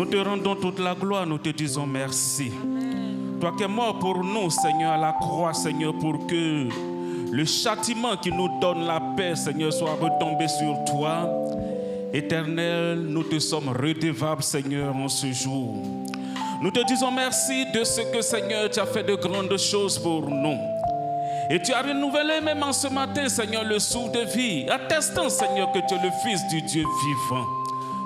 te rendons toute la gloire, nous te disons merci. Toi qui es mort pour nous, Seigneur, à la croix, Seigneur, pour que le châtiment qui nous donne la paix, Seigneur, soit retombé sur toi. Éternel, nous te sommes redevables, Seigneur, en ce jour. Nous te disons merci de ce que, Seigneur, tu as fait de grandes choses pour nous. Et tu as renouvelé même en ce matin, Seigneur, le souffle de vie, attestant, Seigneur, que tu es le Fils du Dieu vivant.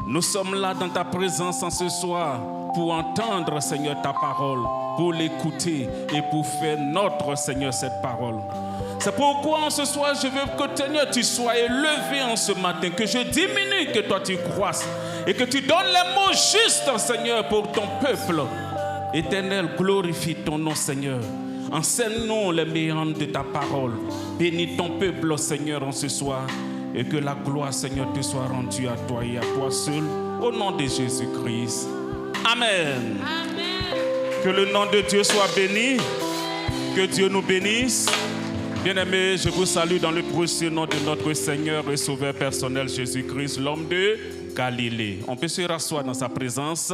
Nous sommes là dans ta présence en ce soir pour entendre, Seigneur, ta parole, pour l'écouter et pour faire notre, Seigneur, cette parole. C'est pourquoi en ce soir, je veux que, Seigneur, tu sois élevé en ce matin, que je diminue, que toi tu croisses et que tu donnes les mots justes, Seigneur, pour ton peuple. Éternel, glorifie ton nom, Seigneur. Enseigne-nous les méandres de ta parole. Bénis ton peuple, Seigneur, en ce soir. Et que la gloire, Seigneur, te soit rendue à toi et à toi seul. Au nom de Jésus-Christ. Amen. Amen. Que le nom de Dieu soit béni. Que Dieu nous bénisse. Bien-aimés, je vous salue dans le précieux nom de notre Seigneur et Sauveur personnel Jésus-Christ, l'homme de Galilée. On peut se rasseoir dans sa présence.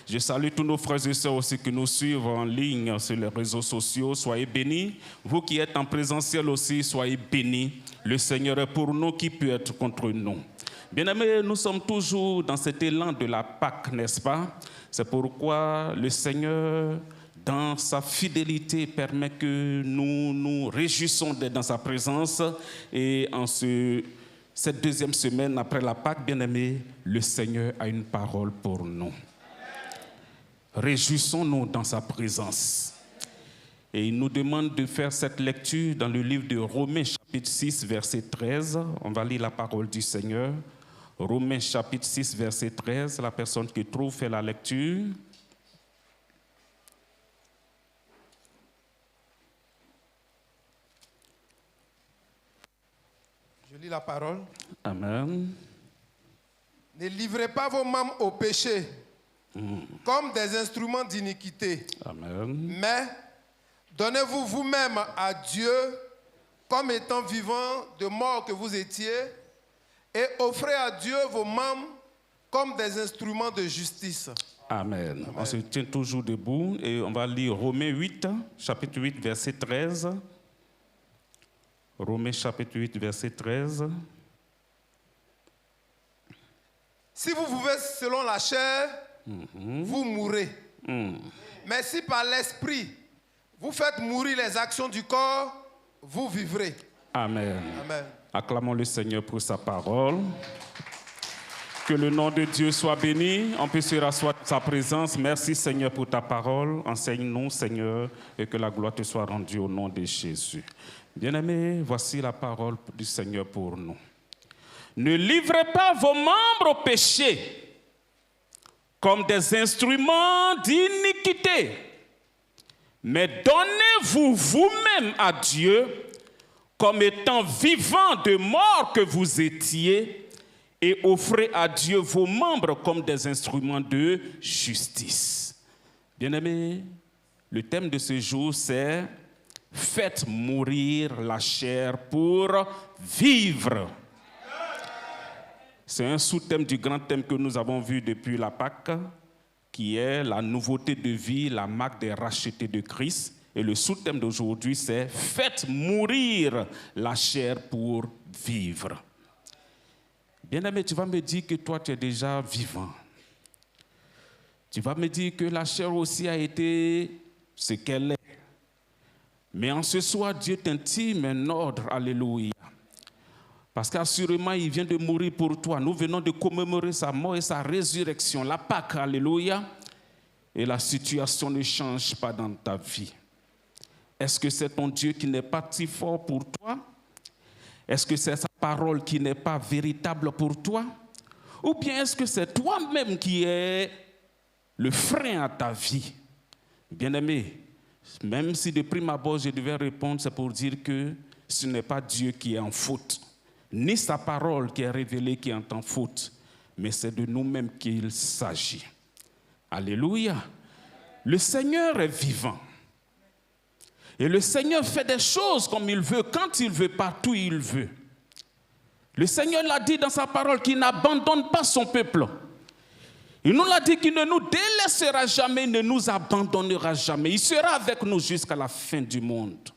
Je salue tous nos frères et sœurs aussi qui nous suivent en ligne sur les réseaux sociaux. Soyez bénis. Vous qui êtes en présentiel aussi, soyez bénis. Le Seigneur est pour nous, qui peut être contre nous. Bien-aimés, nous sommes toujours dans cet élan de la Pâque, n'est-ce pas? C'est pourquoi le Seigneur, dans sa fidélité, permet que nous nous réjouissons d'être dans sa présence. Et en cette deuxième semaine après la Pâque, bien-aimés, le Seigneur a une parole pour nous. Réjouissons-nous dans sa présence. Et il nous demande de faire cette lecture dans le livre de Romains, chapitre 6, verset 13. On va lire la parole du Seigneur. Romains, chapitre 6, verset 13. La personne qui trouve fait la lecture. Je lis la parole. Amen. Ne livrez pas vos membres au péché comme des instruments d'iniquité. Amen. Mais donnez-vous vous-même à Dieu comme étant vivants de mort que vous étiez et offrez à Dieu vos membres comme des instruments de justice. Amen. Amen. On se tient toujours debout et on va lire Romains 8, chapitre 8, verset 13. Romains chapitre 8, verset 13. Si vous vivez selon la chair, vous mourrez. Mais si par l'esprit, vous faites mourir les actions du corps, vous vivrez. Amen. Amen. Acclamons le Seigneur pour sa parole. Que le nom de Dieu soit béni. On peut se rasseoir dans sa présence. Merci Seigneur pour ta parole. Enseigne-nous Seigneur et que la gloire te soit rendue au nom de Jésus. Bien-aimés, voici la parole du Seigneur pour nous. Ne livrez pas vos membres au péché comme des instruments d'iniquité, mais donnez-vous vous-même à Dieu comme étant vivants de mort que vous étiez et offrez à Dieu vos membres comme des instruments de justice. Bien-aimés, le thème de ce jour, c'est « Faites mourir la chair pour vivre ». C'est un sous-thème du grand thème que nous avons vu depuis la Pâque, qui est la nouveauté de vie, la marque des rachetés de Christ. Et le sous-thème d'aujourd'hui, c'est « Faites mourir la chair pour vivre ». Bien-aimé, tu vas me dire que toi, tu es déjà vivant. Tu vas me dire que la chair aussi a été ce qu'elle est. Mais en ce soir, Dieu t'intime un ordre, alléluia. Parce qu'assurément, il vient de mourir pour toi. Nous venons de commémorer sa mort et sa résurrection, la Pâque, alléluia. Et la situation ne change pas dans ta vie. Est-ce que c'est ton Dieu qui n'est pas si fort pour toi? Est-ce que c'est sa parole qui n'est pas véritable pour toi? Ou bien est-ce que c'est toi-même qui es le frein à ta vie? Bien-aimé, même si de prime abord je devais répondre, c'est pour dire que ce n'est pas Dieu qui est en faute, ni sa parole qui est révélée qui est en faute, mais c'est de nous-mêmes qu'il s'agit. Alléluia. Le Seigneur est vivant. Et le Seigneur fait des choses comme il veut, quand il veut, partout où il veut. Le Seigneur l'a dit dans sa parole qu'il n'abandonne pas son peuple. Il nous l'a dit qu'il ne nous délaissera jamais, il ne nous abandonnera jamais. Il sera avec nous jusqu'à la fin du monde.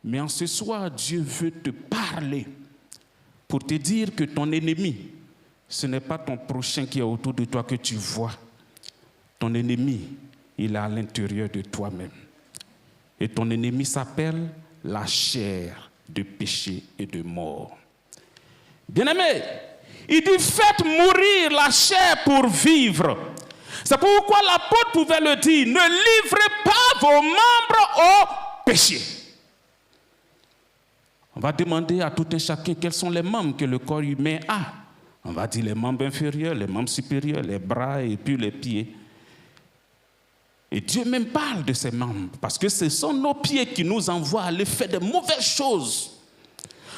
Mais en ce soir, Dieu veut te parler pour te dire que ton ennemi, ce n'est pas ton prochain qui est autour de toi que tu vois. Ton ennemi, il est à l'intérieur de toi-même. Et ton ennemi s'appelle la chair de péché et de mort. Bien-aimé, il dit, faites mourir la chair pour vivre. C'est pourquoi l'apôtre pouvait le dire, ne livrez pas vos membres au péché. On va demander à tout un chacun quels sont les membres que le corps humain a. On va dire les membres inférieurs, les membres supérieurs, les bras et puis les pieds. Et Dieu même parle de ces membres, parce que ce sont nos pieds qui nous envoient aller faire de mauvaises choses.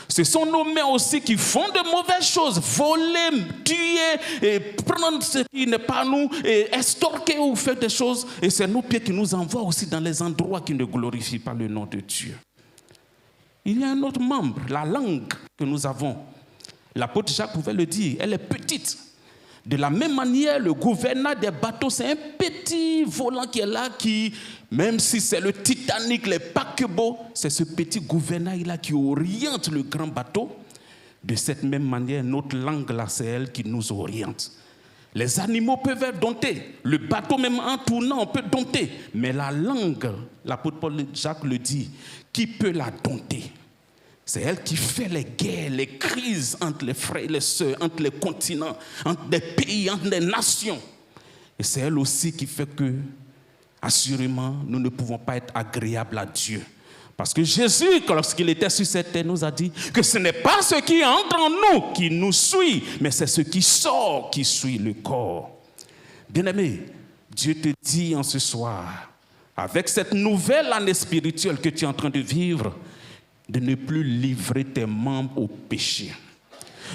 Ce sont nos mains aussi qui font de mauvaises choses, voler, tuer, et prendre ce qui n'est pas nous, et extorquer ou faire des choses. Et c'est nos pieds qui nous envoient aussi dans les endroits qui ne glorifient pas le nom de Dieu. Il y a un autre membre, la langue que nous avons. L'apôtre Jacques pouvait le dire, elle est petite. De la même manière, le gouvernail des bateaux, c'est un petit volant qui est là, qui, même si c'est le Titanic, les paquebots, c'est ce petit gouvernail-là qui oriente le grand bateau. De cette même manière, notre langue-là, c'est elle qui nous oriente. Les animaux peuvent être domptés. Le bateau, même en tournant, on peut dompter. Mais la langue, l'apôtre Paul Jacques le dit, qui peut la dompter? C'est elle qui fait les guerres, les crises entre les frères et les sœurs, entre les continents, entre les pays, entre les nations. Et c'est elle aussi qui fait que, assurément, nous ne pouvons pas être agréables à Dieu. Parce que Jésus, lorsqu'il était sur cette terre, nous a dit que ce n'est pas ce qui entre en nous qui nous suit, mais c'est ce qui sort qui suit le corps. Bien-aimé, Dieu te dit en ce soir, avec cette nouvelle année spirituelle que tu es en train de vivre, de ne plus livrer tes membres au péché.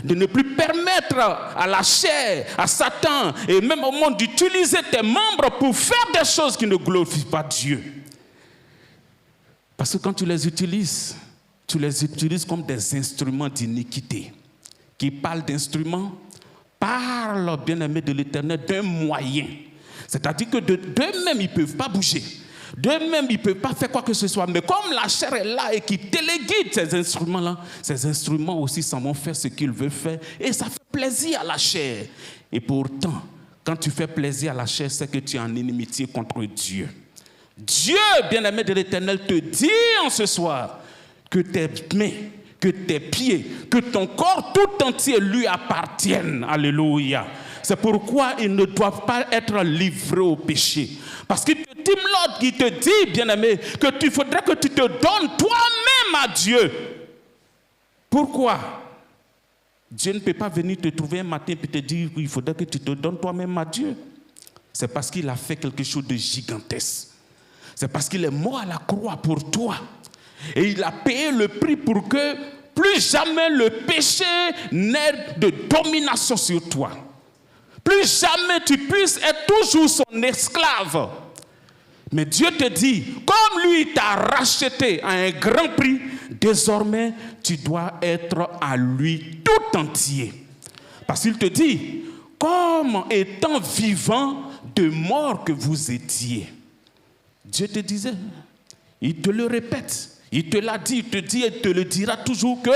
De ne plus permettre à la chair, à Satan et même au monde d'utiliser tes membres pour faire des choses qui ne glorifient pas Dieu. Parce que quand tu les utilises comme des instruments d'iniquité. Qui parle d'instruments, parle, bien-aimé de l'Éternel, d'un moyen. C'est-à-dire que d'eux-mêmes, ils ne peuvent pas bouger. D'eux-mêmes, ils ne peuvent pas faire quoi que ce soit. Mais comme la chair est là et qui téléguide ces instruments-là, ces instruments aussi s'en vont faire ce qu'ils veulent faire. Et ça fait plaisir à la chair. Et pourtant, quand tu fais plaisir à la chair, c'est que tu es en inimitié contre Dieu. Dieu, bien-aimé de l'Éternel, te dit en ce soir que tes mains, que tes pieds, que ton corps tout entier lui appartiennent. Alléluia. C'est pourquoi ils ne doivent pas être livrés au péché. Parce qu'il te dit, l'autre qui te dit, bien-aimé, que tu faudrait que tu te donnes toi-même à Dieu. Pourquoi? Dieu ne peut pas venir te trouver un matin et te dire qu'il faudrait que tu te donnes toi-même à Dieu. C'est parce qu'il a fait quelque chose de gigantesque. C'est parce qu'il est mort à la croix pour toi. Et il a payé le prix pour que plus jamais le péché n'ait de domination sur toi. Plus jamais tu puisses être toujours son esclave. Mais Dieu te dit, comme lui t'a racheté à un grand prix, désormais tu dois être à lui tout entier. Parce qu'il te dit, comme étant vivant de mort que vous étiez. Dieu te disait, il te le répète, il te l'a dit, il te dit et te le dira toujours que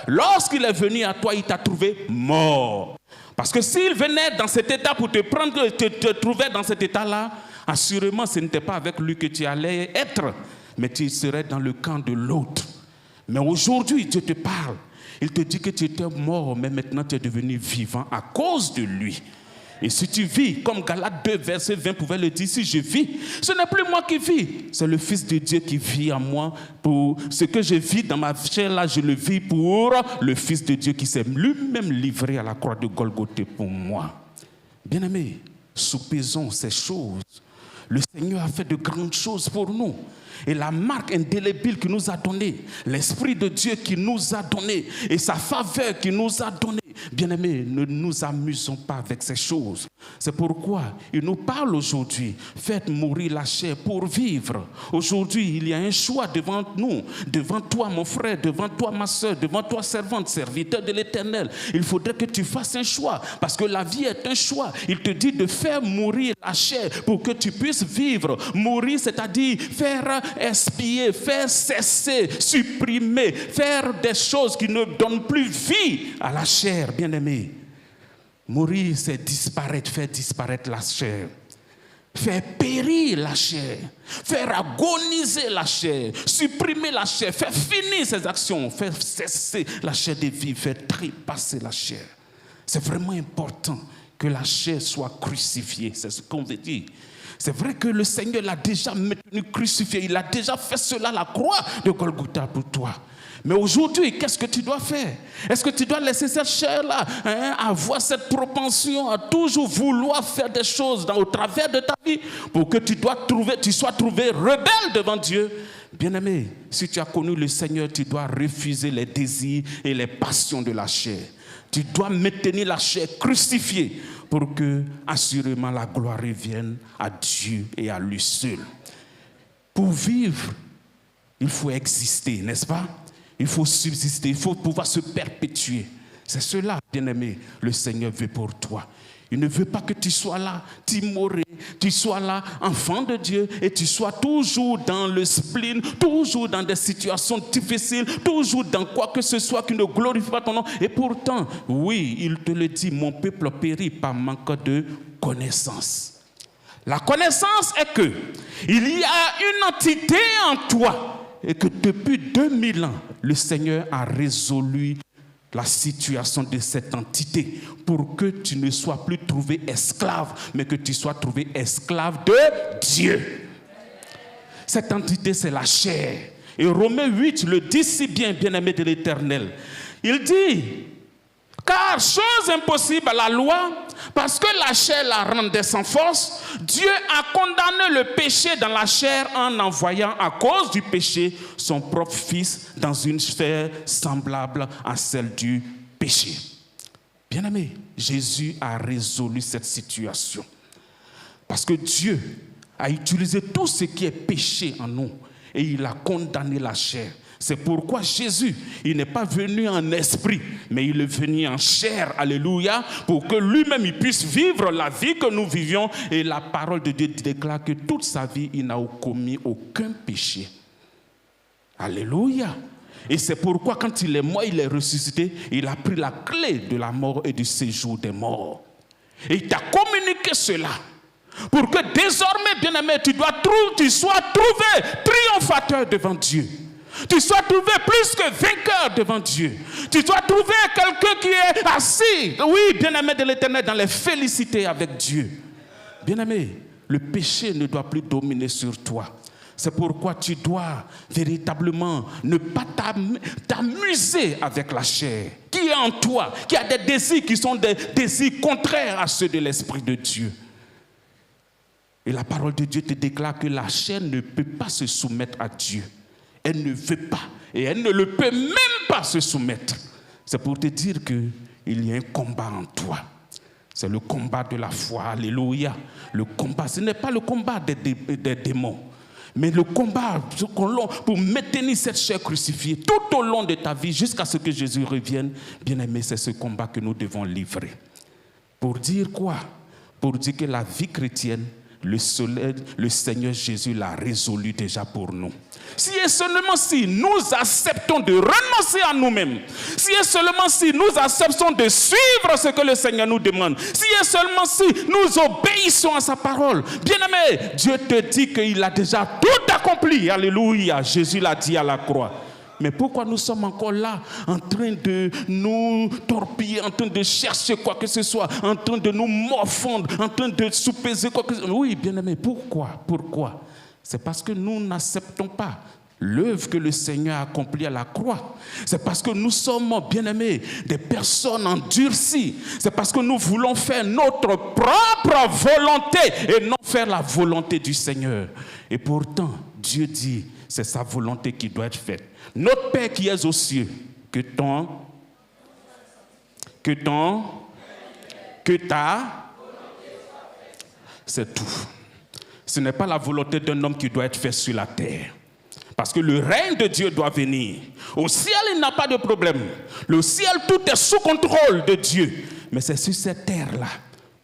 lorsqu'il est venu à toi, il t'a trouvé mort. Parce que s'il venait dans cet état pour te prendre, te trouver dans cet état-là, assurément ce n'était pas avec lui que tu allais être, mais tu serais dans le camp de l'autre. Mais aujourd'hui, Dieu te parle. Il te dit que tu étais mort, mais maintenant tu es devenu vivant à cause de lui. Et si tu vis, comme Galates 2, verset 20 pouvait le dire, si je vis, ce n'est plus moi qui vis, c'est le Fils de Dieu qui vit en moi. Pour ce que je vis dans ma chair, là, je le vis pour le Fils de Dieu qui s'est lui-même livré à la croix de Golgothée pour moi. Bien-aimés, soupesons ces choses. Le Seigneur a fait de grandes choses pour nous. Et la marque indélébile qu'il nous a donnée, l'Esprit de Dieu qui nous a donné, et sa faveur qui nous a donné, bien-aimés, ne nous amusons pas avec ces choses. C'est pourquoi il nous parle aujourd'hui. Faites mourir la chair pour vivre. Aujourd'hui, il y a un choix devant nous, devant toi, mon frère, devant toi, ma soeur, devant toi, servante, serviteur de l'Éternel. Il faudrait que tu fasses un choix, parce que la vie est un choix. Il te dit de faire mourir la chair pour que tu puisses vivre. Mourir, c'est-à-dire faire expier, faire cesser, supprimer, faire des choses qui ne donnent plus vie à la chair, bien-aimé. Mourir, c'est disparaître, faire disparaître la chair. Faire périr la chair. Faire agoniser la chair. Supprimer la chair. Faire finir ses actions. Faire cesser la chair de vivre. Faire trépasser la chair. C'est vraiment important que la chair soit crucifiée. C'est ce qu'on veut dire. C'est vrai que le Seigneur l'a déjà maintenu crucifié. Il a déjà fait cela à la croix de Golgotha pour toi. Mais aujourd'hui, qu'est-ce que tu dois faire? Est-ce que tu dois laisser cette chair-là avoir cette propension à toujours vouloir faire des choses au travers de ta vie pour que tu sois trouvé rebelle devant Dieu? Bien-aimé, si tu as connu le Seigneur, tu dois refuser les désirs et les passions de la chair. Tu dois maintenir la chair crucifiée pour que, assurément, la gloire revienne à Dieu et à lui seul. Pour vivre, il faut exister, n'est-ce pas? Il faut subsister, il faut pouvoir se perpétuer. C'est cela, bien-aimé, le Seigneur veut pour toi. Il ne veut pas que tu sois là, timoré, tu sois là, enfant de Dieu, et tu sois toujours dans le spleen, toujours dans des situations difficiles, toujours dans quoi que ce soit qui ne glorifie pas ton nom. Et pourtant, oui, il te le dit, mon peuple périt par manque de connaissance. La connaissance est que il y a une entité en toi, et que depuis 2000 ans, le Seigneur a résolu la situation de cette entité pour que tu ne sois plus trouvé esclave, mais que tu sois trouvé esclave de Dieu. Cette entité, c'est la chair. Et Romains 8 le dit si bien, bien-aimé de l'Éternel. Il dit, car chose impossible à la loi, parce que la chair la rendait sans force, Dieu a condamné le péché dans la chair en envoyant à cause du péché son propre Fils dans une sphère semblable à celle du péché. Bien-aimé, Jésus a résolu cette situation. Parce que Dieu a utilisé tout ce qui est péché en nous et il a condamné la chair. C'est pourquoi Jésus, il n'est pas venu en esprit, mais il est venu en chair, alléluia, pour que lui-même il puisse vivre la vie que nous vivions. Et la parole de Dieu déclare que toute sa vie, il n'a commis aucun péché. Alléluia. Et c'est pourquoi quand il est mort, il est ressuscité, il a pris la clé de la mort et du séjour des morts. Et il t'a communiqué cela. Pour que désormais, bien-aimé, tu sois trouvé triomphateur devant Dieu. Tu sois trouvé plus que vainqueur devant Dieu. Tu dois trouver quelqu'un qui est assis, oui, bien-aimé de l'Éternel, dans les félicités avec Dieu. Bien-aimé, le péché ne doit plus dominer sur toi. C'est pourquoi tu dois véritablement ne pas t'amuser avec la chair qui est en toi, qui a des désirs qui sont des désirs contraires à ceux de l'Esprit de Dieu. Et la parole de Dieu te déclare que la chair ne peut pas se soumettre à Dieu. Elle ne veut pas et elle ne le peut même pas se soumettre. C'est pour te dire qu'il y a un combat en toi. C'est le combat de la foi, alléluia. Le combat, ce n'est pas le combat des démons, mais le combat pour maintenir cette chair crucifiée tout au long de ta vie jusqu'à ce que Jésus revienne. Bien-aimé, c'est ce combat que nous devons livrer. Pour dire quoi? Pour dire que la vie chrétienne, le Seigneur Jésus l'a résolu déjà pour nous. Si et seulement si nous acceptons de renoncer à nous-mêmes, si et seulement si nous acceptons de suivre ce que le Seigneur nous demande, si et seulement si nous obéissons à sa parole, bien-aimé, Dieu te dit qu'il a déjà tout accompli. Alléluia, Jésus l'a dit à la croix. Mais pourquoi nous sommes encore là, en train de nous torpiller, en train de chercher quoi que ce soit, en train de nous morfondre, en train de soupéser quoi que ce soit? Oui, bien-aimé, pourquoi? C'est parce que nous n'acceptons pas l'œuvre que le Seigneur a accomplie à la croix. C'est parce que nous sommes, bien-aimés, des personnes endurcies. C'est parce que nous voulons faire notre propre volonté et non faire la volonté du Seigneur. Et pourtant, Dieu dit, c'est sa volonté qui doit être faite. Notre Père qui es aux cieux, que Que ta... C'est tout. Ce n'est pas la volonté d'un homme qui doit être faite sur la terre. Parce que le règne de Dieu doit venir. Au ciel, il n'a pas de problème. Le ciel, tout est sous contrôle de Dieu. Mais c'est sur cette terre-là,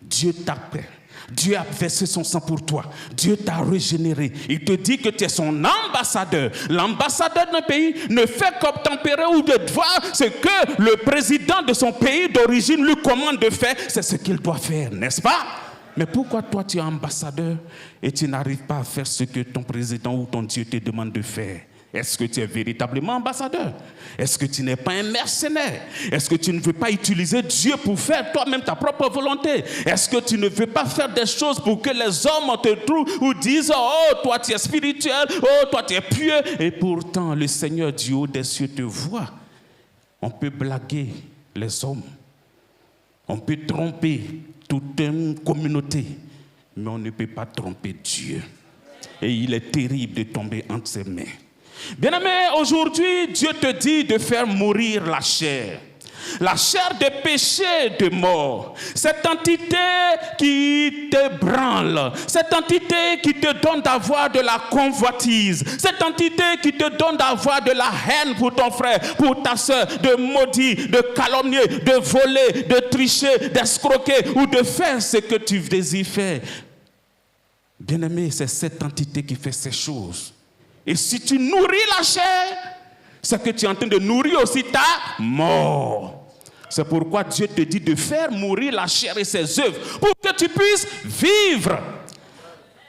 Dieu t'appelle. Dieu a versé son sang pour toi. Dieu t'a régénéré. Il te dit que tu es son ambassadeur. L'ambassadeur d'un pays ne fait qu'obtempérer ou de voir ce que le président de son pays d'origine lui commande de faire. C'est ce qu'il doit faire, n'est-ce pas? Mais pourquoi toi tu es ambassadeur et tu n'arrives pas à faire ce que ton président ou ton Dieu te demande de faire? Est-ce que tu es véritablement ambassadeur? Est-ce que tu n'es pas un mercenaire? Est-ce que tu ne veux pas utiliser Dieu pour faire toi-même ta propre volonté? Est-ce que tu ne veux pas faire des choses pour que les hommes te trouvent ou disent « Oh, toi tu es spirituel, oh, toi tu es pieux » et pourtant le Seigneur du haut des cieux te voit. On peut blaguer les hommes. On peut tromper toute une communauté, mais on ne peut pas tromper Dieu. Et il est terrible de tomber entre ses mains. Bien-aimé, aujourd'hui, Dieu te dit de faire mourir la chair de péché, de mort. Cette entité qui te branle, cette entité qui te donne d'avoir de la convoitise, cette entité qui te donne d'avoir de la haine pour ton frère, pour ta soeur, de maudire, de calomnier, de voler, de tricher, d'escroquer ou de faire ce que tu désires faire. Bien-aimé, c'est cette entité qui fait ces choses. Et si tu nourris la chair, c'est que tu es en train de nourrir aussi ta mort. C'est pourquoi Dieu te dit de faire mourir la chair et ses œuvres pour que tu puisses vivre.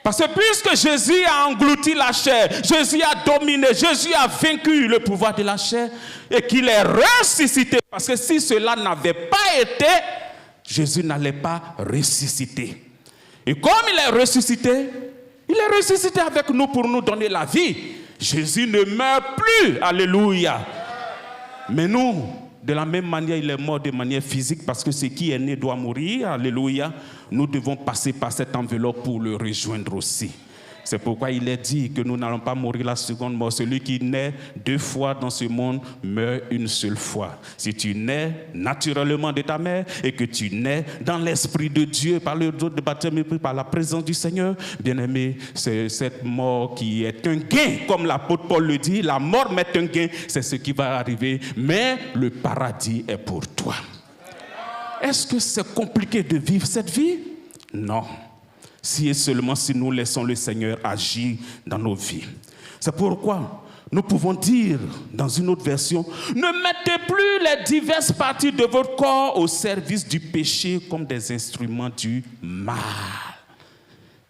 Parce que puisque Jésus a englouti la chair, Jésus a dominé, Jésus a vaincu le pouvoir de la chair et qu'il est ressuscité. Parce que si cela n'avait pas été, Jésus n'allait pas ressusciter. Et comme il est ressuscité avec nous pour nous donner la vie. Jésus ne meurt plus, alléluia. Mais nous, de la même manière, il est mort de manière physique parce que ce qui est né doit mourir, alléluia. Nous devons passer par cette enveloppe pour le rejoindre aussi. C'est pourquoi il est dit que nous n'allons pas mourir la seconde mort. Celui qui naît 2 fois dans ce monde meurt une seule fois. Si tu nais naturellement de ta mère et que tu nais dans l'Esprit de Dieu par le don de baptême et par la présence du Seigneur, bien-aimé, c'est cette mort qui est un gain. Comme l'apôtre Paul le dit, la mort est un gain, c'est ce qui va arriver. Mais le paradis est pour toi. Est-ce que c'est compliqué de vivre cette vie? Non. Si et seulement si nous laissons le Seigneur agir dans nos vies. C'est pourquoi nous pouvons dire dans une autre version, ne mettez plus les diverses parties de votre corps au service du péché comme des instruments du mal.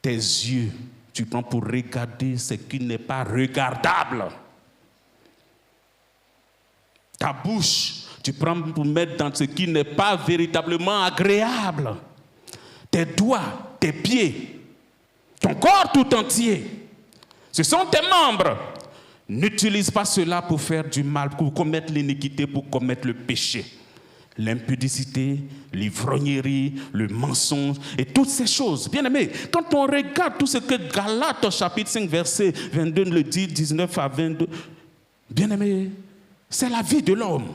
Tes yeux, tu prends pour regarder ce qui n'est pas regardable. Ta bouche, tu prends pour mettre dans ce qui n'est pas véritablement agréable. Tes doigts, tes pieds, ton corps tout entier, ce sont tes membres. N'utilise pas cela pour faire du mal, pour commettre l'iniquité, pour commettre le péché. L'impudicité, l'ivrognerie, le mensonge et toutes ces choses. Bien aimé, quand on regarde tout ce que Galates chapitre 5 verset 22 le dit, 19 à 22, bien aimé, c'est la vie de l'homme.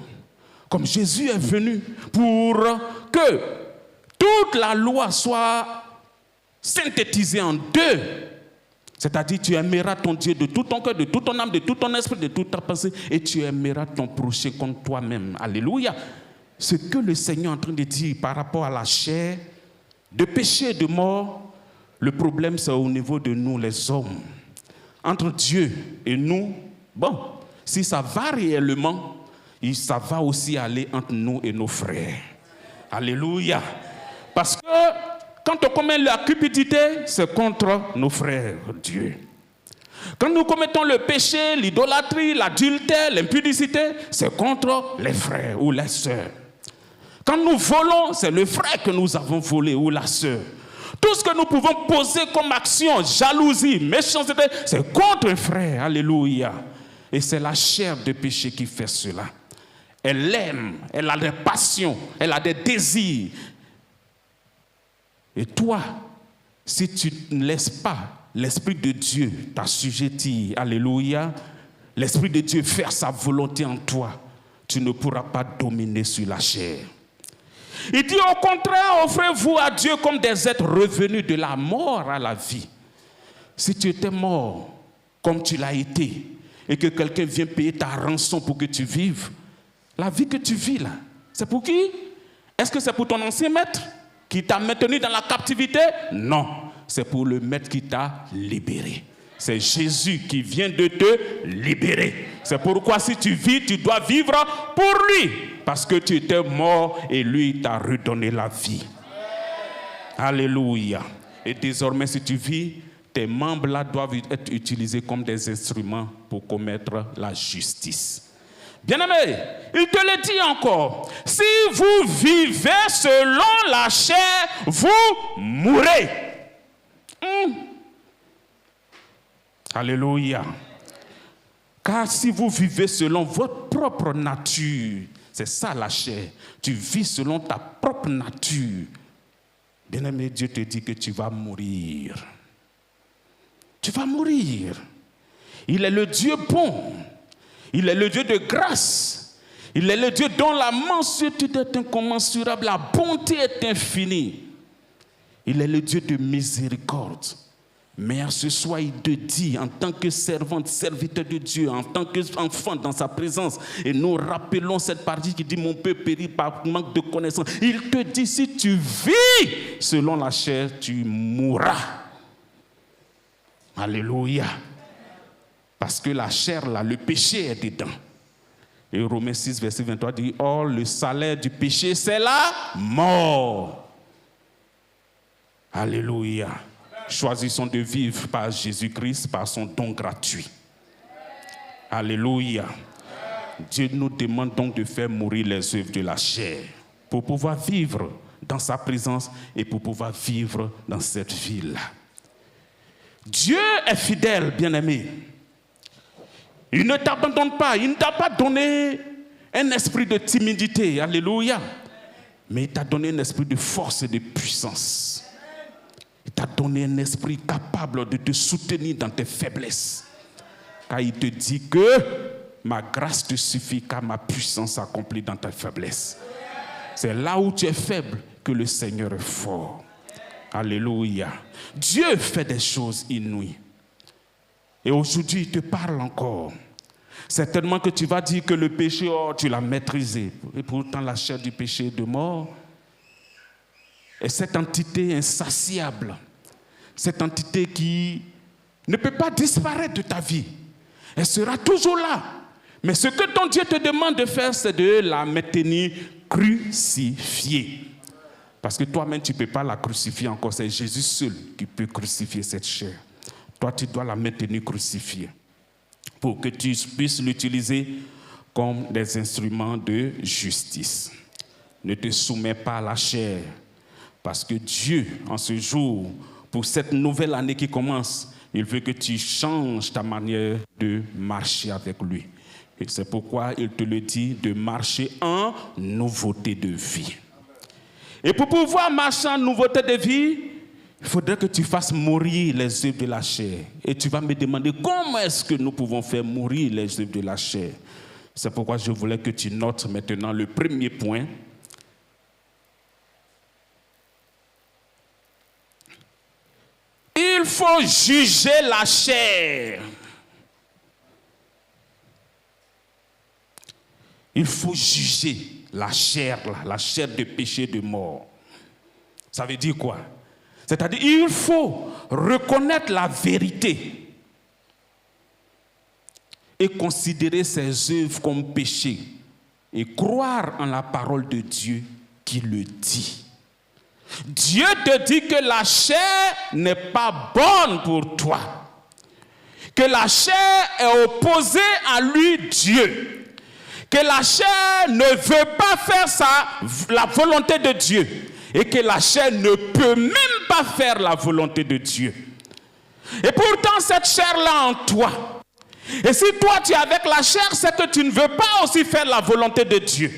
Comme Jésus est venu pour que toute la loi soit synthétisée en 2. C'est-à-dire, tu aimeras ton Dieu de tout ton cœur, de toute ton âme, de tout ton esprit, de toute ta pensée, et tu aimeras ton prochain comme toi-même. Alléluia. Ce que le Seigneur est en train de dire par rapport à la chair, de péché et de mort, le problème c'est au niveau de nous les hommes. Entre Dieu et nous, bon, si ça va réellement, ça va aussi aller entre nous et nos frères. Alléluia. Parce que quand on commet la cupidité, c'est contre nos frères, Dieu. Quand nous commettons le péché, l'idolâtrie, l'adultère, l'impudicité, c'est contre les frères ou les sœurs. Quand nous volons, c'est le frère que nous avons volé ou la sœur. Tout ce que nous pouvons poser comme action, jalousie, méchanceté, c'est contre un frère. Alléluia. Et c'est la chair de péché qui fait cela. Elle aime, elle a des passions, elle a des désirs. Et toi, si tu ne laisses pas l'Esprit de Dieu t'assujettir, alléluia, l'Esprit de Dieu faire sa volonté en toi, tu ne pourras pas dominer sur la chair. Il dit au contraire, offrez-vous à Dieu comme des êtres revenus de la mort à la vie. Si tu étais mort comme tu l'as été et que quelqu'un vient payer ta rançon pour que tu vives, la vie que tu vis là, c'est pour qui? Est-ce que c'est pour ton ancien maître qui t'a maintenu dans la captivité? Non, c'est pour le maître qui t'a libéré. C'est Jésus qui vient de te libérer. C'est pourquoi si tu vis, tu dois vivre pour lui. Parce que tu étais mort et lui t'a redonné la vie. Alléluia. Et désormais, si tu vis, tes membres là doivent être utilisés comme des instruments pour commettre la justice. Bien-aimé, il te le dit encore. Si vous vivez selon la chair, vous mourrez. Alléluia. Car si vous vivez selon votre propre nature, c'est ça la chair, tu vis selon ta propre nature, bien-aimé, Dieu te dit que tu vas mourir. Tu vas mourir. Il est le Dieu bon. Il est le Dieu de grâce. Il est le Dieu dont la mansuétude est incommensurable, la bonté est infinie. Il est le Dieu de miséricorde. Mais à ce soir, il te dit, en tant que servante, serviteur de Dieu, en tant qu'enfant dans sa présence, et nous rappelons cette partie qui dit, mon peuple périt par manque de connaissance. Il te dit, si tu vis selon la chair, tu mourras. Alléluia. Parce que la chair, là, le péché est dedans. Et Romains 6, verset 23 dit, or, le salaire du péché, c'est la mort. Alléluia. Choisissons de vivre par Jésus-Christ, par son don gratuit. Alléluia. Dieu nous demande donc de faire mourir les œuvres de la chair pour pouvoir vivre dans sa présence et pour pouvoir vivre dans cette ville-là. Dieu est fidèle, bien-aimé. Il ne t'abandonne pas. Il ne t'a pas donné un esprit de timidité. Alléluia. Mais il t'a donné un esprit de force et de puissance. Il t'a donné un esprit capable de te soutenir dans tes faiblesses. Car il te dit que ma grâce te suffit car ma puissance s'accomplit dans ta faiblesse. C'est là où tu es faible que le Seigneur est fort. Alléluia. Dieu fait des choses inouïes. Et aujourd'hui, il te parle encore. Certainement que tu vas dire que le péché, oh, tu l'as maîtrisé. Et pourtant, la chair du péché est de mort. Et cette entité insatiable, cette entité qui ne peut pas disparaître de ta vie, elle sera toujours là. Mais ce que ton Dieu te demande de faire, c'est de la maintenir crucifiée. Parce que toi-même, tu ne peux pas la crucifier encore. C'est Jésus seul qui peut crucifier cette chair. Toi, tu dois la maintenir crucifiée pour que tu puisses l'utiliser comme des instruments de justice. Ne te soumets pas à la chair. Parce que Dieu, en ce jour, pour cette nouvelle année qui commence, il veut que tu changes ta manière de marcher avec lui. Et c'est pourquoi il te le dit de marcher en nouveauté de vie. Et pour pouvoir marcher en nouveauté de vie, il faudrait que tu fasses mourir les œuvres de la chair. Et tu vas me demander comment est-ce que nous pouvons faire mourir les œuvres de la chair. C'est pourquoi je voulais que tu notes maintenant le premier point. Il faut juger la chair. Il faut juger la chair de péché, de mort. Ça veut dire quoi? C'est-à-dire, il faut reconnaître la vérité et considérer ses œuvres comme péché et croire en la parole de Dieu qui le dit. Dieu te dit que la chair n'est pas bonne pour toi, que la chair est opposée à lui, Dieu, que la chair ne veut pas faire la volonté de Dieu et que la chair ne peut même pas faire la volonté de Dieu. Et pourtant, cette chair-là en toi, et si toi tu es avec la chair, c'est que tu ne veux pas aussi faire la volonté de Dieu.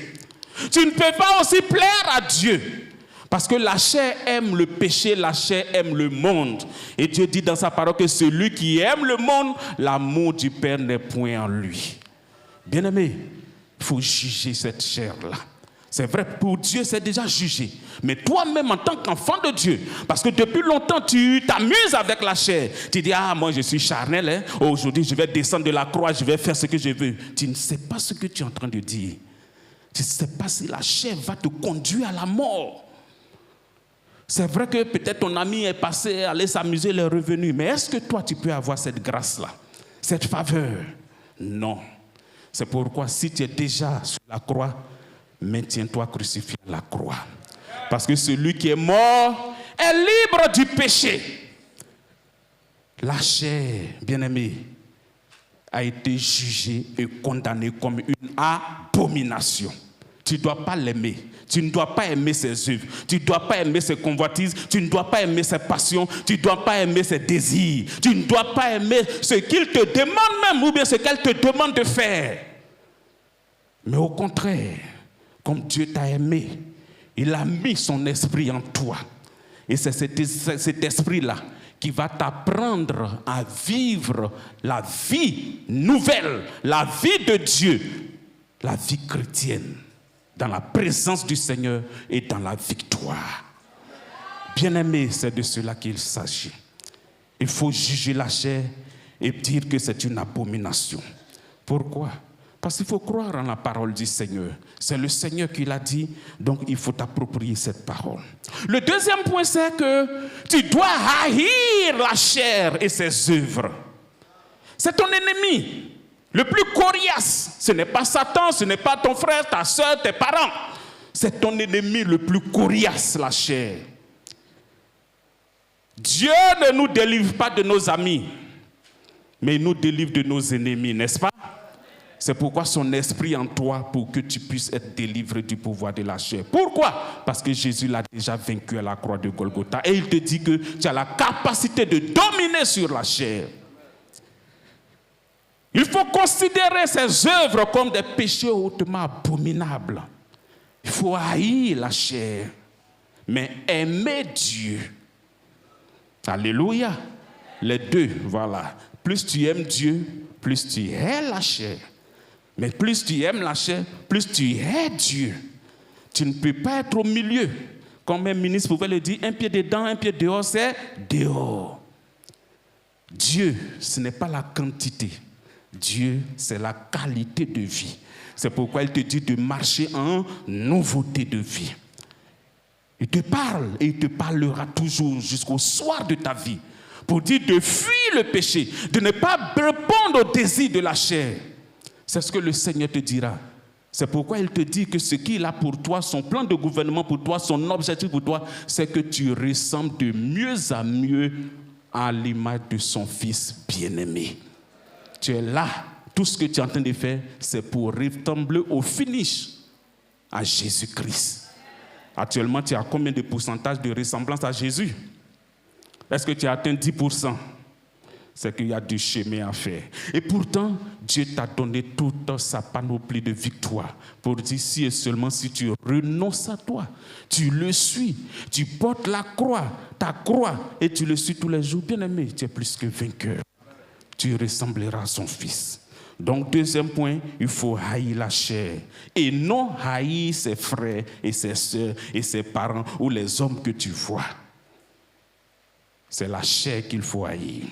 Tu ne peux pas aussi plaire à Dieu. Parce que la chair aime le péché, la chair aime le monde. Et Dieu dit dans sa parole que celui qui aime le monde, l'amour du Père n'est point en lui. Bien-aimé, il faut juger cette chair-là. C'est vrai, pour Dieu, c'est déjà jugé. Mais toi-même, en tant qu'enfant de Dieu, parce que depuis longtemps, tu t'amuses avec la chair. Tu dis, ah, moi, je suis charnel. Hein? Aujourd'hui, je vais descendre de la croix, je vais faire ce que je veux. Tu ne sais pas ce que tu es en train de dire. Tu ne sais pas si la chair va te conduire à la mort. C'est vrai que peut-être ton ami est passé, allé s'amuser, il est revenu. Mais est-ce que toi, tu peux avoir cette grâce-là, cette faveur? Non. C'est pourquoi, si tu es déjà sur la croix, maintiens-toi crucifié à la croix. Parce que celui qui est mort est libre du péché. La chair, bien-aimé, a été jugée et condamnée comme une abomination. Tu ne dois pas l'aimer. Tu ne dois pas aimer ses œuvres. Tu ne dois pas aimer ses convoitises. Tu ne dois pas aimer ses passions. Tu ne dois pas aimer ses désirs. Tu ne dois pas aimer ce qu'il te demande même ou bien ce qu'elle te demande de faire. Mais au contraire, comme Dieu t'a aimé, il a mis son esprit en toi. Et c'est cet esprit-là qui va t'apprendre à vivre la vie nouvelle, la vie de Dieu, la vie chrétienne, dans la présence du Seigneur et dans la victoire. Bien-aimé, c'est de cela qu'il s'agit. Il faut juger la chair et dire que c'est une abomination. Pourquoi? Parce qu'il faut croire en la parole du Seigneur. C'est le Seigneur qui l'a dit, donc il faut t'approprier cette parole. Le deuxième point, c'est que tu dois haïr la chair et ses œuvres. C'est ton ennemi le plus coriace. Ce n'est pas Satan, ce n'est pas ton frère, ta soeur, tes parents. C'est ton ennemi le plus coriace, la chair. Dieu ne nous délivre pas de nos amis, mais il nous délivre de nos ennemis, n'est-ce pas? C'est pourquoi son esprit en toi, pour que tu puisses être délivré du pouvoir de la chair. Pourquoi? Parce que Jésus l'a déjà vaincu à la croix de Golgotha. Et il te dit que tu as la capacité de dominer sur la chair. Il faut considérer ces œuvres comme des péchés hautement abominables. Il faut haïr la chair, mais aimer Dieu. Alléluia. Les deux, voilà. Plus tu aimes Dieu, plus tu hais la chair. Mais plus tu aimes la chair, plus tu hais Dieu. Tu ne peux pas être au milieu. Comme un ministre pouvait le dire, un pied dedans, un pied dehors, c'est dehors. Dieu, ce n'est pas la quantité. Dieu, c'est la qualité de vie. C'est pourquoi il te dit de marcher en nouveauté de vie. Il te parle et il te parlera toujours jusqu'au soir de ta vie pour dire de fuir le péché, de ne pas répondre aux désirs de la chair. C'est ce que le Seigneur te dira. C'est pourquoi il te dit que ce qu'il a pour toi, son plan de gouvernement pour toi, son objectif pour toi, c'est que tu ressembles de mieux à mieux à l'image de son Fils bien-aimé. Tu es là, tout ce que tu es en train de faire, c'est pour ressembler au finish à Jésus-Christ. Actuellement, tu as combien de pourcentage de ressemblance à Jésus? Est-ce que tu as atteint 10%? C'est qu'il y a du chemin à faire. Et pourtant, Dieu t'a donné toute sa panoplie de victoires pour dire si et seulement si tu renonces à toi, tu le suis, tu portes la croix, ta croix, et tu le suis tous les jours. Bien-aimé, tu es plus que vainqueur. Tu ressembleras à son Fils. Donc, deuxième point, il faut haïr la chair et non haïr ses frères et ses sœurs et ses parents ou les hommes que tu vois. C'est la chair qu'il faut haïr.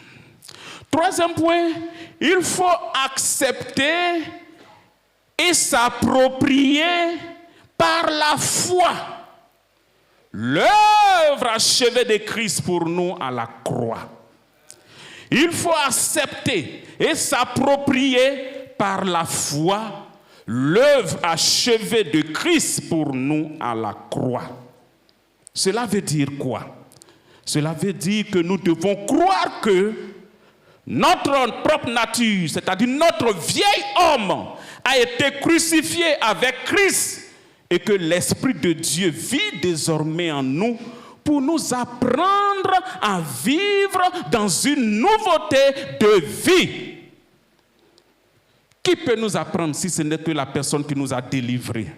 Troisième point, il faut accepter et s'approprier par la foi l'œuvre achevée de Christ pour nous à la croix. Il faut accepter et s'approprier par la foi l'œuvre achevée de Christ pour nous à la croix. Cela veut dire quoi? Cela veut dire que nous devons croire que notre propre nature, c'est-à-dire notre vieil homme, a été crucifié avec Christ et que l'Esprit de Dieu vit désormais en nous pour nous apprendre à vivre dans une nouveauté de vie. Qui peut nous apprendre si ce n'est que la personne qui nous a délivrés?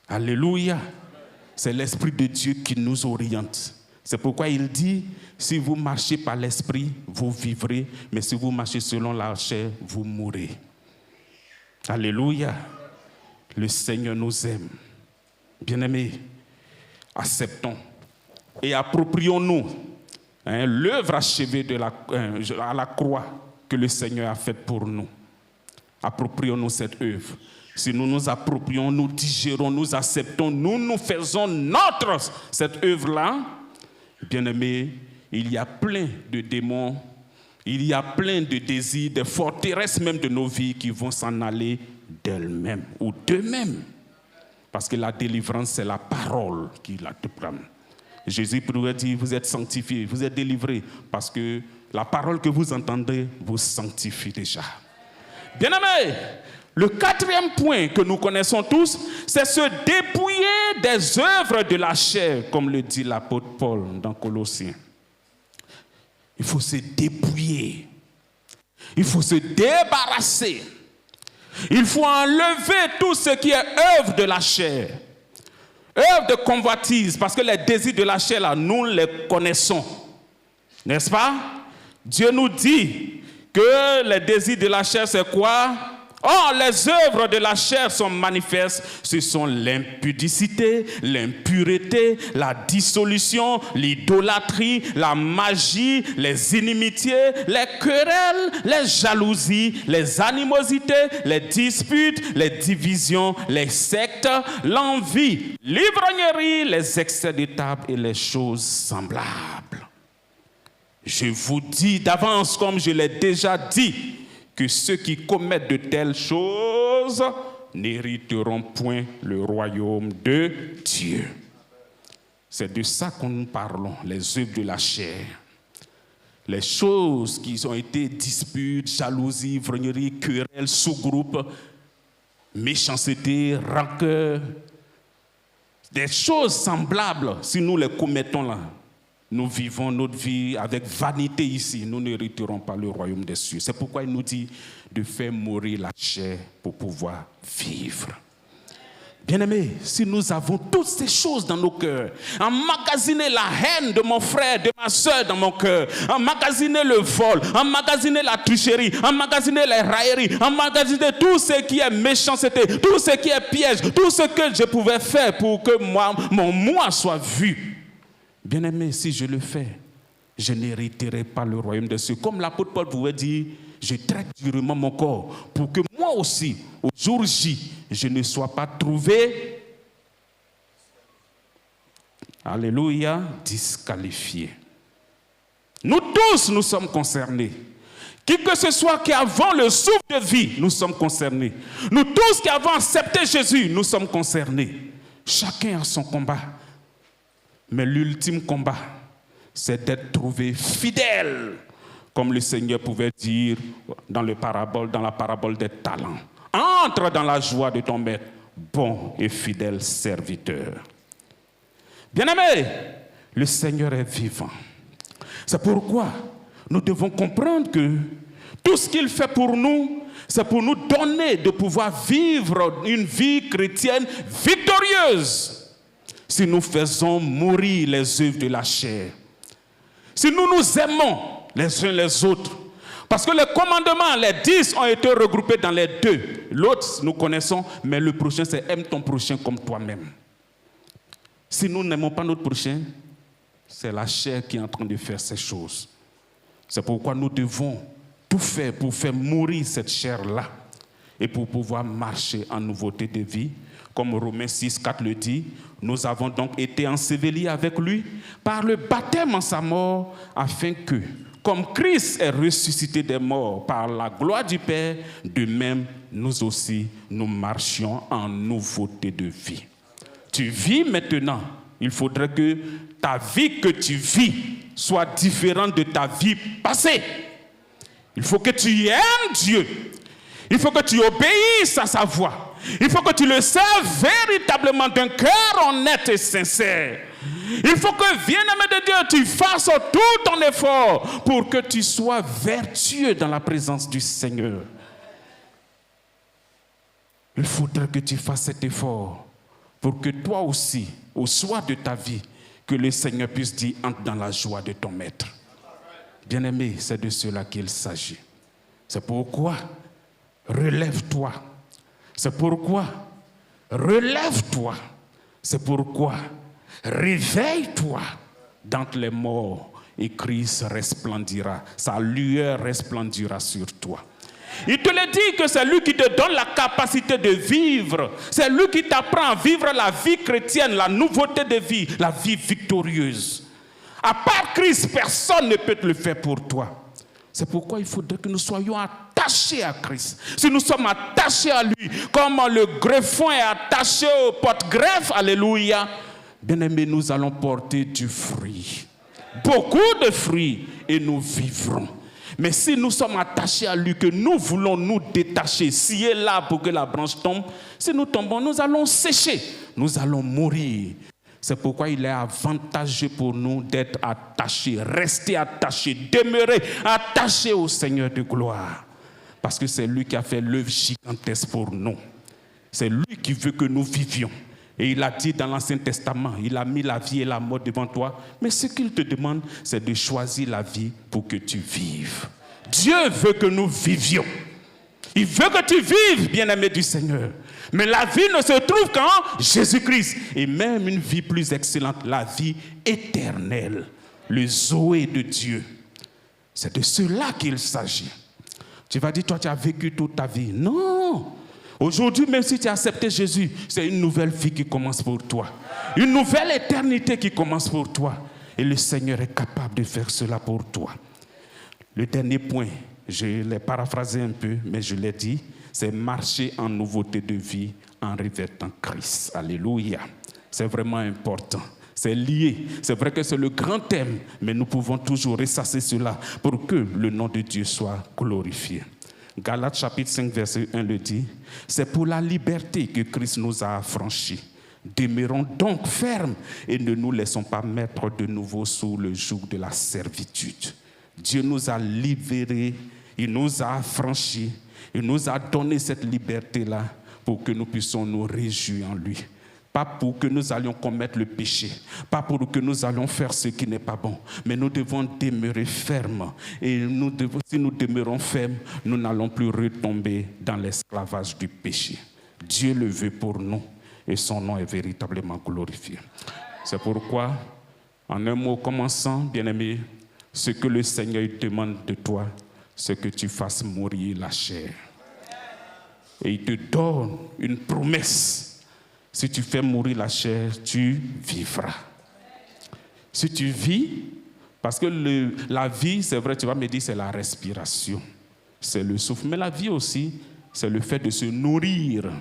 Alléluia. C'est l'Esprit de Dieu qui nous oriente. C'est pourquoi il dit, si vous marchez par l'Esprit, vous vivrez, mais si vous marchez selon la chair, vous mourrez. Alléluia. Le Seigneur nous aime. Bien-aimés, acceptons et approprions-nous l'œuvre achevée à la croix que le Seigneur a faite pour nous. Approprions-nous cette œuvre. Si nous nous approprions, nous digérons, nous acceptons, nous faisons notre cette œuvre-là, bien-aimés, il y a plein de démons, il y a plein de désirs, des forteresses même de nos vies qui vont s'en aller d'elles-mêmes ou d'eux-mêmes. Parce que la délivrance, c'est la parole qui la prend. Jésus pourrait dire, vous êtes sanctifiés, vous êtes délivrés, parce que la parole que vous entendez vous sanctifie déjà. Bien-aimés, le quatrième point que nous connaissons tous, c'est se dépouiller des œuvres de la chair, comme le dit l'apôtre Paul dans Colossiens. Il faut se dépouiller. Il faut se débarrasser. Il faut enlever tout ce qui est œuvre de la chair. Œuvre de convoitise, parce que les désirs de la chair, là, nous les connaissons. N'est-ce pas? Dieu nous dit que les désirs de la chair, c'est quoi? Oh, les œuvres de la chair sont manifestes. Ce sont l'impudicité, l'impureté, la dissolution, l'idolâtrie, la magie, les inimitiés, les querelles, les jalousies, les animosités, les disputes, les divisions, les sectes, l'envie, l'ivrognerie, les excès de table et les choses semblables. Je vous dis d'avance, comme je l'ai déjà dit, que ceux qui commettent de telles choses n'hériteront point le royaume de Dieu. C'est de ça que nous parlons, les œuvres de la chair. Les choses qui ont été disputes, jalousie, ivrognerie, querelles, sous-groupes, méchanceté, rancœur, des choses semblables, si nous les commettons là, nous vivons notre vie avec vanité ici. Nous n'hériterons pas le royaume des cieux. C'est pourquoi il nous dit de faire mourir la chair pour pouvoir vivre. Bien-aimés, si nous avons toutes ces choses dans nos cœurs, emmagasiner la haine de mon frère, de ma soeur dans mon cœur, emmagasiner le vol, emmagasiner la tricherie, emmagasiner les railleries, emmagasiner tout ce qui est méchanceté, tout ce qui est piège, tout ce que je pouvais faire pour que mon moi soit vu. Bien-aimé, si je le fais, je n'hériterai pas le royaume des cieux. Comme l'apôtre Paul pouvait dire, je traite durement mon corps pour que moi aussi, au jour J, je ne sois pas trouvé, alléluia, disqualifié. Nous tous, nous sommes concernés. Qui que ce soit qui avons le souffle de vie, nous sommes concernés. Nous tous qui avons accepté Jésus, nous sommes concernés. Chacun a son combat. Mais l'ultime combat, c'est d'être trouvé fidèle, comme le Seigneur pouvait dire dans la parabole des talents. Entre dans la joie de ton maître, bon et fidèle serviteur. Bien-aimés, le Seigneur est vivant. C'est pourquoi nous devons comprendre que tout ce qu'il fait pour nous, c'est pour nous donner de pouvoir vivre une vie chrétienne victorieuse. Si nous faisons mourir les œuvres de la chair, si nous nous aimons les uns les autres, parce que les commandements, les 10 ont été regroupés dans les 2. L'autre, nous connaissons, mais le prochain, c'est aime ton prochain comme toi-même. Si nous n'aimons pas notre prochain, c'est la chair qui est en train de faire ces choses. C'est pourquoi nous devons tout faire pour faire mourir cette chair-là et pour pouvoir marcher en nouveauté de vie. Comme Romains 6, 4 le dit, nous avons donc été ensevelis avec lui par le baptême en sa mort, afin que, comme Christ est ressuscité des morts par la gloire du Père, de même, nous aussi, nous marchions en nouveauté de vie. Tu vis maintenant, il faudrait que ta vie que tu vis soit différente de ta vie passée. Il faut que tu aimes Dieu. Il faut que tu obéisses à sa voix. Il faut que tu le serves véritablement d'un cœur honnête et sincère. Il faut que, bien-aimé de Dieu, tu fasses tout ton effort pour que tu sois vertueux dans la présence du Seigneur. Il faudrait que tu fasses cet effort pour que toi aussi, au soir de ta vie, que le Seigneur puisse dire, entre dans la joie de ton maître. Bien-aimé, c'est de cela qu'il s'agit. C'est pourquoi, relève-toi. C'est pourquoi Relève-toi. C'est pourquoi, réveille-toi d'entre les morts et Christ resplendira. Sa lueur resplendira sur toi. Il te le dit que c'est lui qui te donne la capacité de vivre. C'est lui qui t'apprend à vivre la vie chrétienne, la nouveauté de vie, la vie victorieuse. À part Christ, personne ne peut te le faire pour toi. C'est pourquoi il faudrait que nous soyons attachés à Christ. Si nous sommes attachés à lui, comme le greffon est attaché au porte-greffe, alléluia, bien aimés, nous allons porter du fruit. Beaucoup de fruits et nous vivrons. Mais si nous sommes attachés à lui, que nous voulons nous détacher, scier là pour que la branche tombe, si nous tombons, nous allons sécher, nous allons mourir. C'est pourquoi il est avantageux pour nous d'être attachés, rester attachés, demeurer attachés au Seigneur de gloire. Parce que c'est lui qui a fait l'œuvre gigantesque pour nous. C'est lui qui veut que nous vivions. Et il a dit dans l'Ancien Testament, il a mis la vie et la mort devant toi. Mais ce qu'il te demande, c'est de choisir la vie pour que tu vives. Dieu veut que nous vivions. Il veut que tu vives, bien-aimé du Seigneur. Mais la vie ne se trouve qu'en Jésus-Christ. Et même une vie plus excellente, la vie éternelle. Le Zoé de Dieu. C'est de cela qu'il s'agit. Tu vas dire, toi, tu as vécu toute ta vie. Non. Aujourd'hui, même si tu as accepté Jésus, c'est une nouvelle vie qui commence pour toi. Une nouvelle éternité qui commence pour toi. Et le Seigneur est capable de faire cela pour toi. Le dernier point, je l'ai paraphrasé un peu, mais je l'ai dit, c'est marcher en nouveauté de vie en revêtant Christ. Alléluia. C'est vraiment important. C'est lié. C'est vrai que c'est le grand thème, mais nous pouvons toujours ressasser cela pour que le nom de Dieu soit glorifié. Galates chapitre 5, verset 1 le dit, c'est pour la liberté que Christ nous a affranchis. Demeurons donc fermes et ne nous laissons pas mettre de nouveau sous le joug de la servitude. Dieu nous a libérés, il nous a affranchis, il nous a donné cette liberté-là pour que nous puissions nous réjouir en lui. Pas pour que nous allions commettre le péché, pas pour que nous allions faire ce qui n'est pas bon, mais nous devons demeurer fermes. Et si nous demeurons fermes, nous n'allons plus retomber dans l'esclavage du péché. Dieu le veut pour nous et son nom est véritablement glorifié. C'est pourquoi, en un mot commençant, bien-aimé, ce que le Seigneur demande de toi, c'est que tu fasses mourir la chair. Et il te donne une promesse. Si tu fais mourir la chair, tu vivras. Si tu vis, parce que la vie, c'est vrai, tu vas me dire, c'est la respiration, c'est le souffle. Mais la vie aussi, c'est le fait de se nourrir.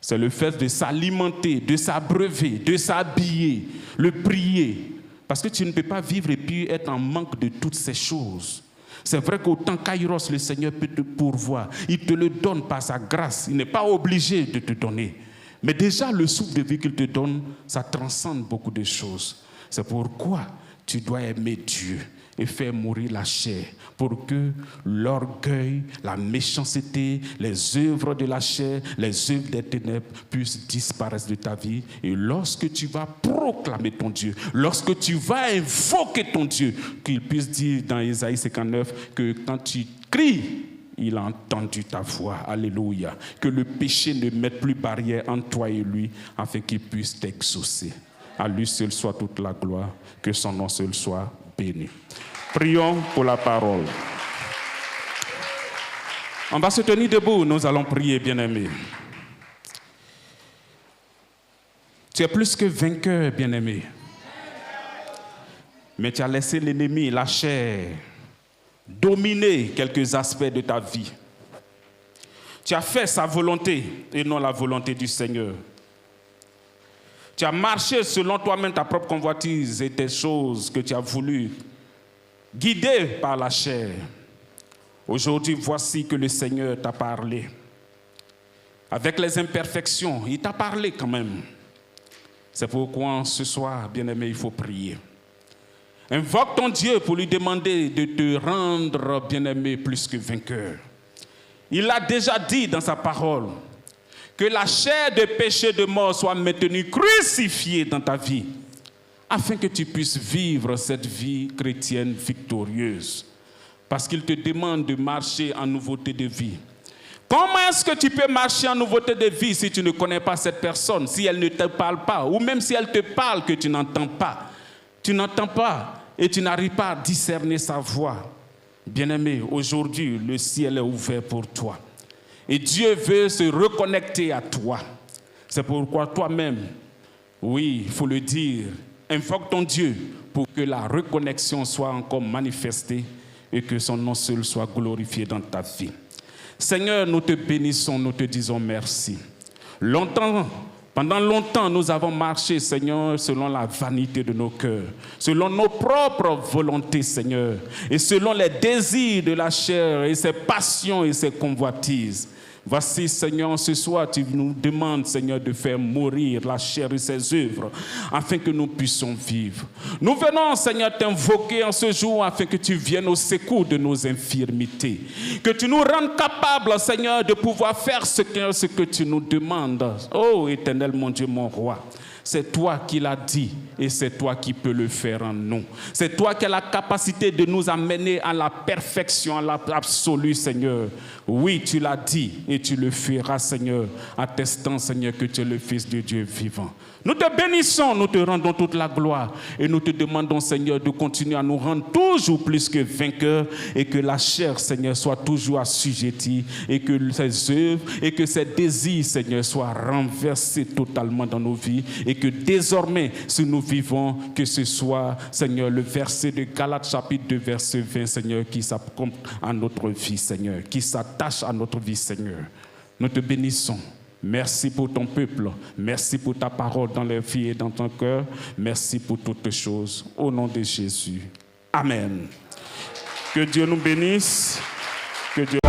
C'est le fait de s'alimenter, de s'abreuver, de s'habiller, le prier. Parce que tu ne peux pas vivre et puis être en manque de toutes ces choses. C'est vrai qu'autant Kairos, le Seigneur peut te pourvoir. Il te le donne par sa grâce. Il n'est pas obligé de te donner. Mais déjà, le souffle de vie qu'il te donne, ça transcende beaucoup de choses. C'est pourquoi tu dois aimer Dieu et faire mourir la chair pour que l'orgueil, la méchanceté, les œuvres de la chair, les œuvres des ténèbres puissent disparaître de ta vie. Et lorsque tu vas proclamer ton Dieu, lorsque tu vas invoquer ton Dieu, qu'il puisse dire dans Ésaïe 59 que quand tu cries, il a entendu ta voix. Alléluia. Que le péché ne mette plus barrière entre toi et lui, afin qu'il puisse t'exaucer. À lui seul soit toute la gloire. Que son nom seul soit béni. Prions pour la parole. On va se tenir debout. Nous allons prier, bien-aimés. Tu es plus que vainqueur, bien-aimé. Mais tu as laissé l'ennemi, la chair, dominer quelques aspects de ta vie. Tu as fait sa volonté et non la volonté du Seigneur. Tu as marché selon toi-même ta propre convoitise et tes choses que tu as voulu, guidé par la chair. Aujourd'hui, voici que le Seigneur t'a parlé. Avec les imperfections, il t'a parlé quand même. C'est pourquoi ce soir, bien-aimé, il faut prier. Invoque ton Dieu pour lui demander de te rendre, bien-aimé, plus que vainqueur. Il a déjà dit dans sa parole que la chair de péché de mort soit maintenue crucifiée dans ta vie, afin que tu puisses vivre cette vie chrétienne victorieuse. Parce qu'il te demande de marcher en nouveauté de vie. Comment est-ce que tu peux marcher en nouveauté de vie si tu ne connais pas cette personne, si elle ne te parle pas, ou même si elle te parle que tu n'entends pas? Tu n'entends pas et tu n'arrives pas à discerner sa voix. Bien-aimé, aujourd'hui, le ciel est ouvert pour toi. Et Dieu veut se reconnecter à toi. C'est pourquoi toi-même, oui, il faut le dire, invoque ton Dieu pour que la reconnexion soit encore manifestée et que son nom seul soit glorifié dans ta vie. Seigneur, nous te bénissons, nous te disons merci. Pendant longtemps, nous avons marché, Seigneur, selon la vanité de nos cœurs, selon nos propres volontés, Seigneur, et selon les désirs de la chair et ses passions et ses convoitises. Voici, Seigneur, ce soir, tu nous demandes, Seigneur, de faire mourir la chair et ses œuvres, afin que nous puissions vivre. Nous venons, Seigneur, t'invoquer en ce jour, afin que tu viennes au secours de nos infirmités. Que tu nous rendes capables, Seigneur, de pouvoir faire ce que tu nous demandes. Oh, Éternel, mon Dieu, mon roi. C'est toi qui l'as dit et c'est toi qui peux le faire en nous. C'est toi qui as la capacité de nous amener à la perfection, à l'absolu, Seigneur. Oui, tu l'as dit et tu le feras, Seigneur, attestant, Seigneur, que tu es le Fils de Dieu vivant. Nous te bénissons, nous te rendons toute la gloire et nous te demandons, Seigneur, de continuer à nous rendre toujours plus que vainqueurs et que la chair, Seigneur, soit toujours assujettie et que ses œuvres et que ses désirs, Seigneur, soient renversés totalement dans nos vies et que désormais, si nous vivons, que ce soit, Seigneur, le verset de Galates chapitre 2, verset 20, Seigneur, qui s'applique à notre vie, Seigneur, qui s'attache à notre vie, Seigneur. Nous te bénissons. Merci pour ton peuple. Merci pour ta parole dans leur vie et dans ton cœur. Merci pour toutes choses. Au nom de Jésus. Amen. Que Dieu nous bénisse. Que Dieu...